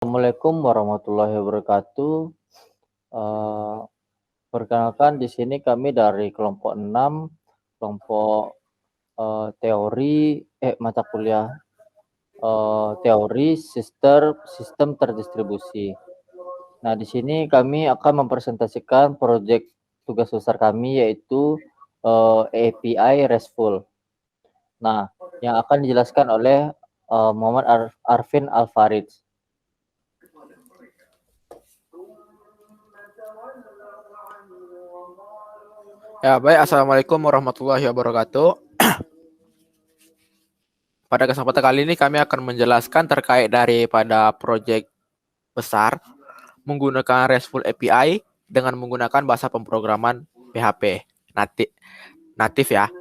Assalamualaikum warahmatullahi wabarakatuh. Eh, Perkenalkan di sini kami dari kelompok 6, kelompok mata kuliah teori sistem terdistribusi. Nah, di sini kami akan mempresentasikan proyek tugas besar kami yaitu API RESTful. Nah, yang akan dijelaskan oleh Muhammad Arfin Alfarid. Ya, baik. Assalamualaikum warahmatullahi wabarakatuh. Pada kesempatan kali ini kami akan menjelaskan terkait daripada proyek besar menggunakan RESTful API dengan menggunakan bahasa pemrograman PHP natif ya.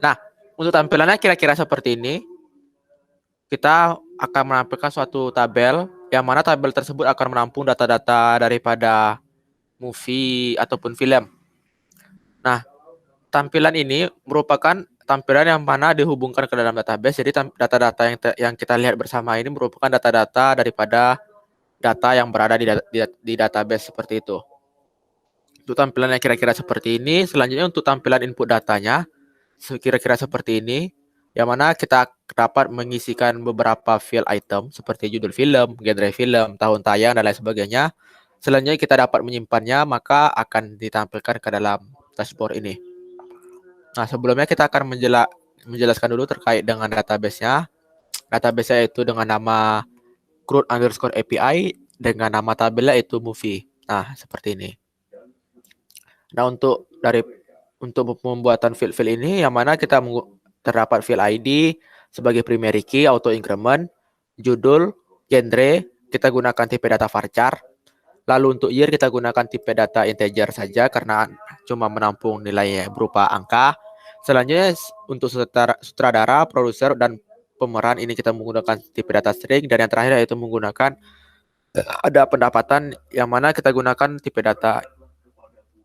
Nah, untuk tampilannya kira-kira seperti ini. Kita akan menampilkan suatu tabel yang mana tabel tersebut akan menampung data-data daripada movie ataupun film. Nah, tampilan ini merupakan tampilan yang mana dihubungkan ke dalam database. Jadi data-data yang kita lihat bersama ini merupakan data-data daripada data yang berada di database seperti itu. Untuk tampilannya kira-kira seperti ini. Selanjutnya untuk tampilan input datanya kira-kira seperti ini. Yang mana kita dapat mengisikan beberapa field item seperti judul film, genre film, tahun tayang, dan lain sebagainya. Selanjutnya kita dapat menyimpannya, maka akan ditampilkan ke dalam dashboard ini. Nah, sebelumnya kita akan menjelaskan dulu terkait dengan database-nya. Database-nya itu dengan nama CRUD_API dengan nama tabelnya itu movie. Nah, seperti ini. Nah, untuk pembuatan field ini yang mana kita terdapat field ID sebagai primary key, auto increment, judul, genre, kita gunakan tipe data varchar. Lalu untuk year kita gunakan tipe data integer saja karena cuma menampung nilai berupa angka. Selanjutnya untuk sutradara, produser, dan pemeran ini kita menggunakan tipe data string. Dan yang terakhir yaitu menggunakan ada pendapatan yang mana kita gunakan tipe data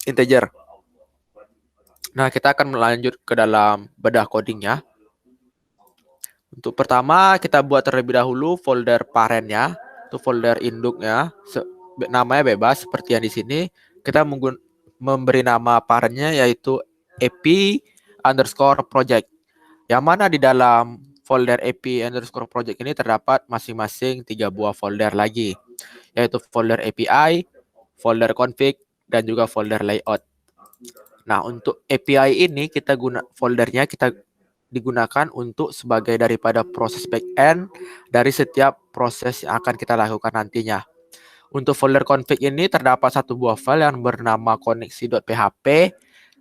integer. Nah, kita akan melanjut ke dalam bedah codingnya. Untuk pertama, kita buat terlebih dahulu folder parentnya, itu folder induknya, namanya bebas seperti yang di sini. Kita memberi nama parentnya yaitu ap_project. Yang mana di dalam folder ap_project ini terdapat masing-masing 3 buah folder lagi, yaitu folder API, folder config, dan juga folder layout. Nah, untuk API ini foldernya kita digunakan untuk sebagai daripada proses backend dari setiap proses yang akan kita lakukan nantinya. Untuk folder config ini terdapat satu buah file yang bernama koneksi.php.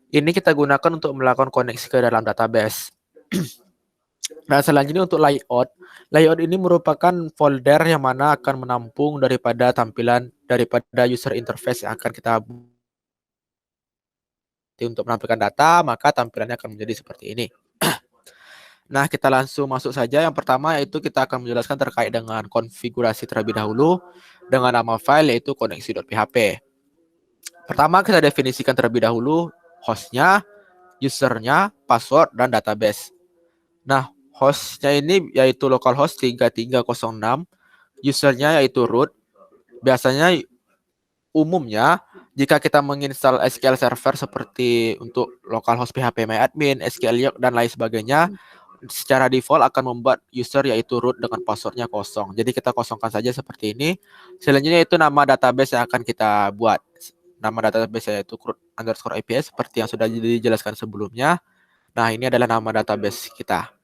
Ini kita gunakan untuk melakukan koneksi ke dalam database. Nah, selanjutnya untuk layout. Layout ini merupakan folder yang mana akan menampung daripada tampilan daripada user interface yang akan kita untuk menampilkan data, maka tampilannya akan menjadi seperti ini. Nah, kita langsung masuk saja. Yang pertama yaitu kita akan menjelaskan terkait dengan konfigurasi terlebih dahulu dengan nama file yaitu koneksi.php. Pertama, kita definisikan terlebih dahulu hostnya, usernya, password, dan database. Nah, hostnya ini yaitu localhost 3306, usernya yaitu root. Biasanya umumnya jika kita menginstal SQL Server seperti untuk localhost phpMyAdmin, SQLiOC, dan lain sebagainya, secara default akan membuat user yaitu root dengan passwordnya kosong. Jadi kita kosongkan saja seperti ini. Selanjutnya itu nama database yang akan kita buat. Nama database yaitu CRUD_API seperti yang sudah dijelaskan sebelumnya. Nah, ini adalah nama database kita.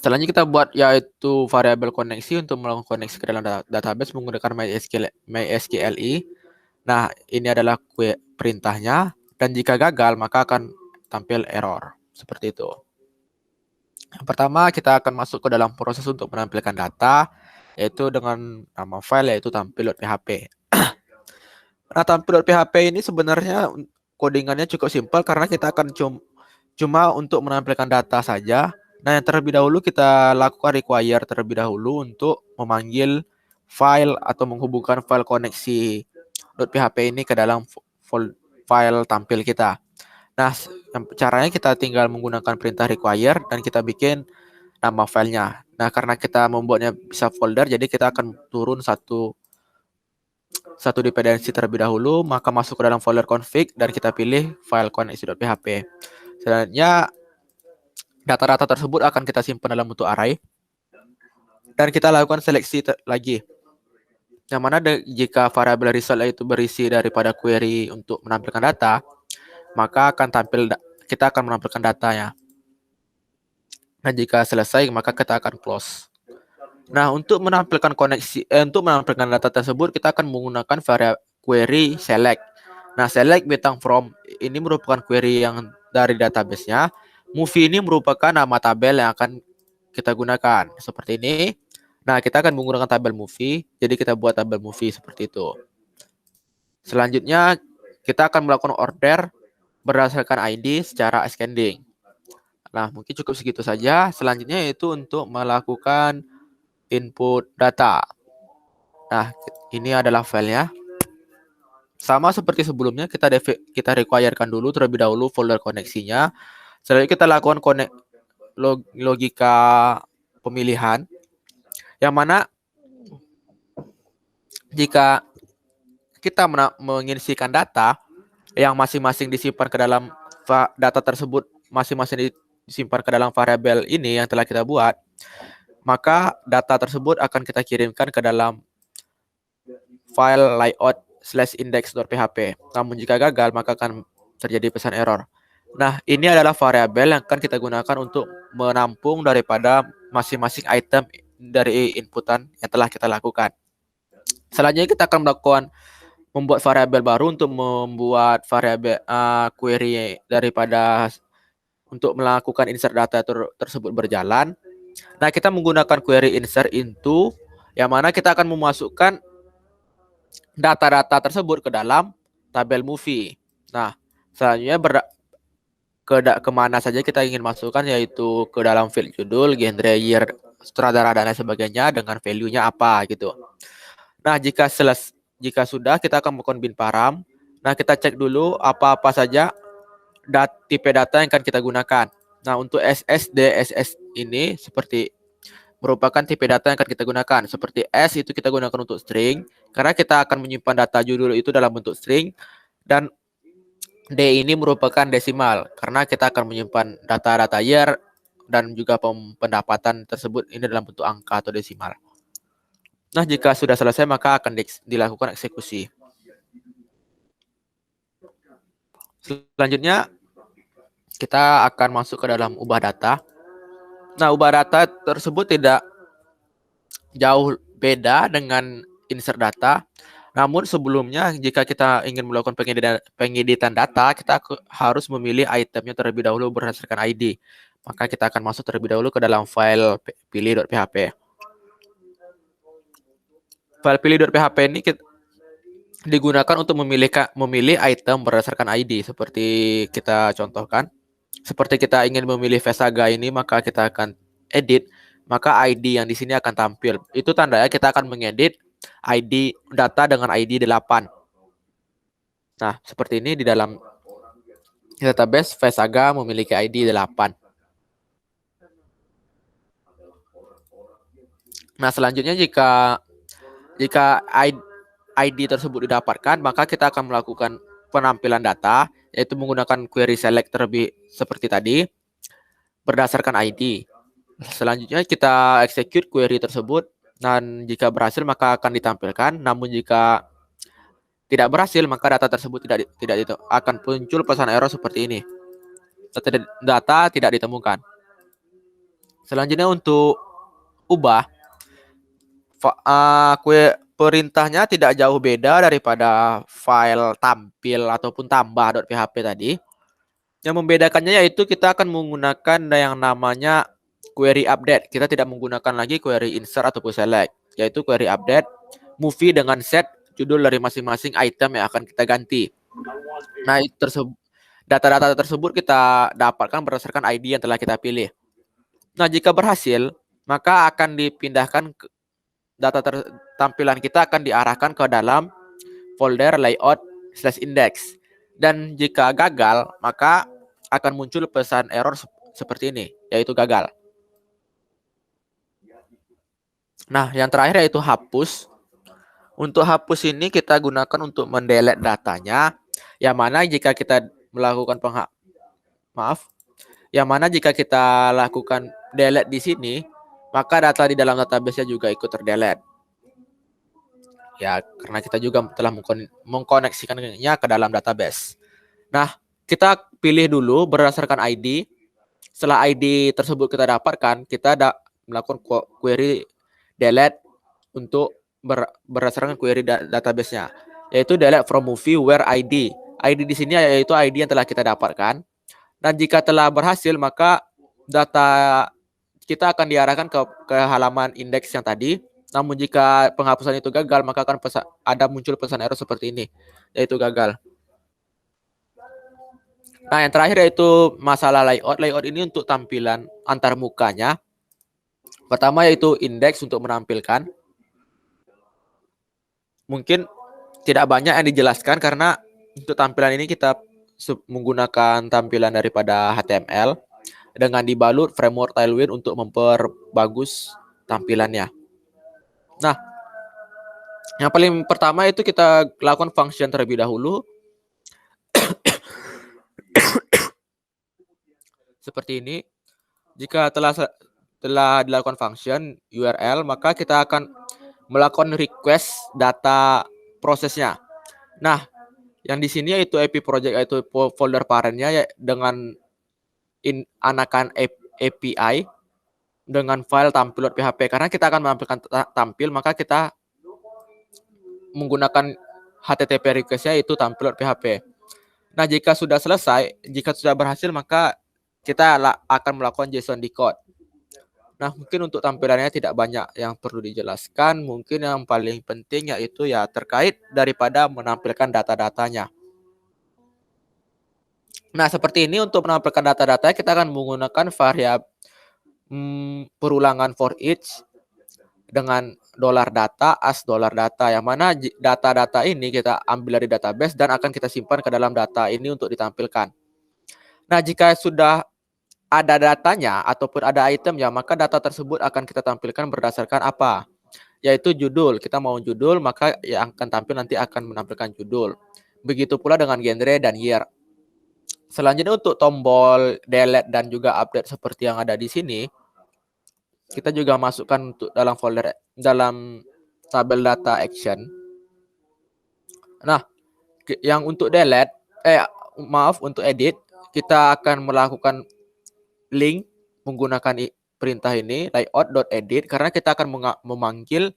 Selanjutnya kita buat yaitu variabel koneksi untuk melakukan koneksi ke dalam database menggunakan MySQLi. Nah, ini adalah perintahnya, dan jika gagal maka akan tampil error seperti itu. Yang pertama, kita akan masuk ke dalam proses untuk menampilkan data, yaitu dengan nama file yaitu tampil.php. Nah, tampil.php ini sebenarnya codingannya cukup simpel karena kita akan cuma untuk menampilkan data saja. Nah, yang terlebih dahulu kita lakukan require terlebih dahulu untuk memanggil file atau menghubungkan file koneksi .php ini ke dalam file tampil kita. Nah, caranya kita tinggal menggunakan perintah require dan kita bikin nama filenya. Nah, karena kita membuatnya bisa folder, jadi kita akan turun satu dependensi terlebih dahulu, maka masuk ke dalam folder config dan kita pilih file koneksi.php. Selanjutnya data-data tersebut akan kita simpan dalam bentuk array dan kita lakukan seleksi lagi. Yang mana jika variabel result itu berisi daripada query untuk menampilkan data, maka kita akan menampilkan datanya. Dan jika selesai, maka kita akan close. Nah, untuk menampilkan untuk menampilkan data tersebut, kita akan menggunakan query select. Nah, select bintang from ini merupakan query yang dari database-nya. Movie ini merupakan nama tabel yang akan kita gunakan. Seperti ini. Nah, kita akan menggunakan tabel movie. Jadi kita buat tabel movie seperti itu. Selanjutnya, kita akan melakukan order berdasarkan ID secara ascending. Nah, mungkin cukup segitu saja. Selanjutnya yaitu untuk melakukan input data. Nah, ini adalah filenya. Sama seperti sebelumnya, kita requirekan dulu terlebih dahulu folder koneksinya. Selanjutnya kita lakukan logika pemilihan, yang mana jika kita mengisikan data yang masing-masing disimpan ke dalam data tersebut, masing-masing disimpan ke dalam variabel ini yang telah kita buat, maka data tersebut akan kita kirimkan ke dalam file layout/index.php. Namun jika gagal, maka akan terjadi pesan error. Nah, ini adalah variabel yang akan kita gunakan untuk menampung daripada masing-masing item dari inputan yang telah kita lakukan. Selanjutnya kita akan membuat variabel baru untuk membuat variabel query daripada untuk melakukan insert data tersebut berjalan. Nah, kita menggunakan query insert into, yang mana kita akan memasukkan data-data tersebut ke dalam tabel movie. Nah, selanjutnya kemana saja kita ingin masukkan, yaitu ke dalam field judul, genre, year, sutradara, dan lain sebagainya dengan value-nya apa gitu. Nah, jika sudah, kita akan melakukan bin param. Nah, kita cek dulu apa-apa saja tipe data yang akan kita gunakan. Nah, untuk SS ini merupakan tipe data yang akan kita gunakan. Seperti S itu kita gunakan untuk string, karena kita akan menyimpan data judul itu dalam bentuk string, dan D ini merupakan desimal, karena kita akan menyimpan data-data year dan juga pendapatan tersebut ini dalam bentuk angka atau desimal. Nah, jika sudah selesai, maka akan dilakukan eksekusi. Selanjutnya, kita akan masuk ke dalam ubah data. Nah, ubah data tersebut tidak jauh beda dengan insert data. Namun sebelumnya, jika kita ingin melakukan pengeditan data, kita harus memilih itemnya terlebih dahulu berdasarkan ID. Maka kita akan masuk terlebih dahulu ke dalam file pilih.php. File pilih.php ini digunakan untuk memilih item berdasarkan ID. Seperti kita contohkan. Seperti kita ingin memilih Vesaga ini, maka kita akan edit, maka ID yang di sini akan tampil. Itu tandanya kita akan mengedit ID data dengan ID 8. Nah, seperti ini di dalam database Vesaga memiliki ID 8. Nah, selanjutnya jika ID tersebut didapatkan, maka kita akan melakukan penampilan data, yaitu menggunakan query select terlebih seperti tadi berdasarkan ID. Selanjutnya kita execute query tersebut, dan jika berhasil maka akan ditampilkan. Namun jika tidak berhasil, maka data tersebut tidak akan muncul pesan error seperti ini. Data tidak ditemukan. Selanjutnya untuk ubah, perintahnya tidak jauh beda daripada file tampil ataupun tambah.php tadi. Yang membedakannya yaitu kita akan menggunakan yang namanya query update. Kita tidak menggunakan lagi query insert ataupun select, yaitu query update movie dengan set judul dari masing-masing item yang akan kita ganti. Nah, data-data tersebut kita dapatkan berdasarkan ID yang telah kita pilih. Nah, jika berhasil, maka akan dipindahkan tampilan kita akan diarahkan ke dalam folder layout/index. Dan jika gagal, maka akan muncul pesan error seperti ini, yaitu gagal. Nah, yang terakhir yaitu hapus. Untuk hapus ini kita gunakan untuk mendelete datanya, yang mana jika kita melakukan maaf, yang mana jika kita lakukan delete di sini, maka data di dalam database-nya juga ikut terdelete. Ya, karena kita juga telah mengkoneksikannya ke dalam database. Nah, kita pilih dulu berdasarkan ID. Setelah ID tersebut kita dapatkan, kita melakukan query delete untuk berdasarkan query database-nya, yaitu delete from movie where ID. ID di sini yaitu ID yang telah kita dapatkan. Dan jika telah berhasil, maka data kita akan diarahkan ke halaman indeks yang tadi. Namun jika penghapusan itu gagal, maka akan ada muncul pesan error seperti ini, yaitu gagal. Nah, yang terakhir yaitu masalah layout. Layout ini untuk tampilan antar mukanya. Pertama yaitu indeks untuk menampilkan. Mungkin tidak banyak yang dijelaskan karena untuk tampilan ini kita menggunakan tampilan daripada HTML dengan dibalut framework Tailwind untuk memperbagus tampilannya. Nah, yang paling pertama itu kita lakukan function terlebih dahulu. Seperti ini. Jika telah dilakukan function URL, maka kita akan melakukan request data prosesnya. Nah, yang di sini yaitu AP project, yaitu folder parentnya ya, dengan anakan API dengan file tampil.php. Karena kita akan menampilkan tampil, maka kita menggunakan HTTP request-nya itu tampil.php. Nah, jika sudah selesai, jika sudah berhasil, maka kita akan melakukan JSON decode. Nah, mungkin untuk tampilannya tidak banyak yang perlu dijelaskan. Mungkin yang paling penting yaitu ya terkait daripada menampilkan data-datanya. Nah, seperti ini untuk menampilkan data-data kita akan menggunakan variabel perulangan for each dengan $data as $data, yang mana data-data ini kita ambil dari database dan akan kita simpan ke dalam data ini untuk ditampilkan. Nah, jika sudah ada datanya ataupun ada itemnya, maka data tersebut akan kita tampilkan berdasarkan apa? Yaitu judul. Kita mau judul, maka yang akan tampil nanti akan menampilkan judul. Begitu pula dengan genre dan year. Selanjutnya untuk tombol delete dan juga update seperti yang ada di sini, kita juga masukkan untuk dalam folder dalam tabel data action. Nah, yang untuk delete, untuk edit, kita akan melakukan link menggunakan perintah ini layout.edit karena kita akan memanggil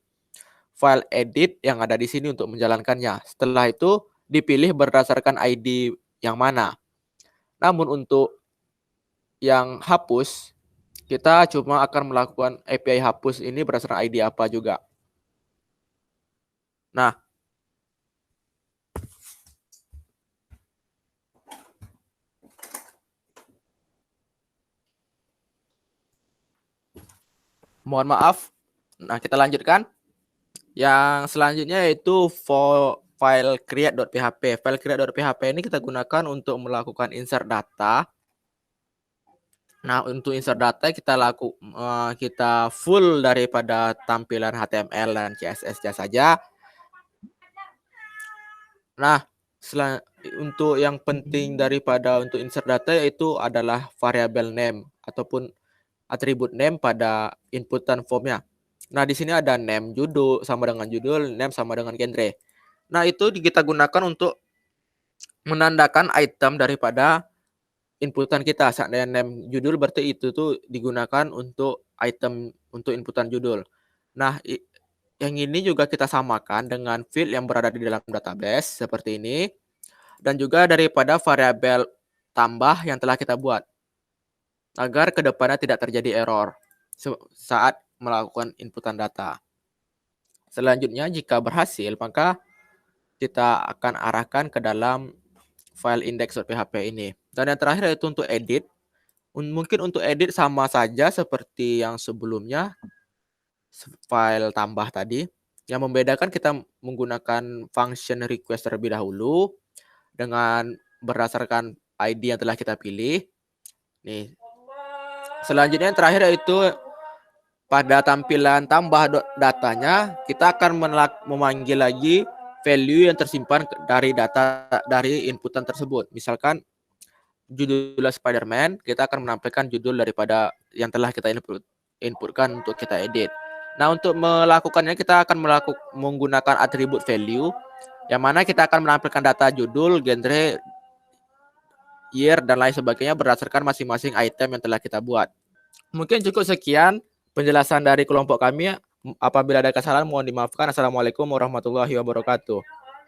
file edit yang ada di sini untuk menjalankannya. Setelah itu dipilih berdasarkan ID yang mana. Namun untuk yang hapus, kita cuma akan melakukan API hapus ini berdasarkan ID apa juga. Nah, mohon maaf. Nah, kita lanjutkan. Yang selanjutnya yaitu file create.php. File create.php ini kita gunakan untuk melakukan insert data. Nah, untuk insert data kita full daripada tampilan HTML dan CSS saja. Nah, untuk yang penting daripada untuk insert data yaitu adalah variabel name ataupun atribut name pada inputan formnya. Nah, di sini ada name judul sama dengan judul, name sama dengan genre. Nah, itu kita gunakan untuk menandakan item daripada inputan kita. Saat name judul berarti itu tuh digunakan untuk item untuk inputan judul. Nah, yang ini juga kita samakan dengan field yang berada di dalam database seperti ini. Dan juga daripada variabel tambah yang telah kita buat. Agar kedepannya tidak terjadi error saat melakukan inputan data. Selanjutnya, jika berhasil, maka kita akan arahkan ke dalam file index.php ini. Dan yang terakhir yaitu untuk edit. Mungkin untuk edit sama saja seperti yang sebelumnya, file tambah tadi. Yang membedakan kita menggunakan function request terlebih dahulu dengan berdasarkan ID yang telah kita pilih. Nih. Selanjutnya yang terakhir yaitu pada tampilan tambah datanya, kita akan memanggil lagi value yang tersimpan dari data dari inputan tersebut. Misalkan judulnya Spider-Man, kita akan menampilkan judul daripada yang telah kita inputkan untuk kita edit. Nah, untuk melakukannya kita akan menggunakan atribut value yang mana kita akan menampilkan data judul, genre, year, dan lain sebagainya berdasarkan masing-masing item yang telah kita buat. Mungkin cukup sekian penjelasan dari kelompok kami. Apabila ada kesalahan mohon dimaafkan. Assalamualaikum warahmatullahi wabarakatuh.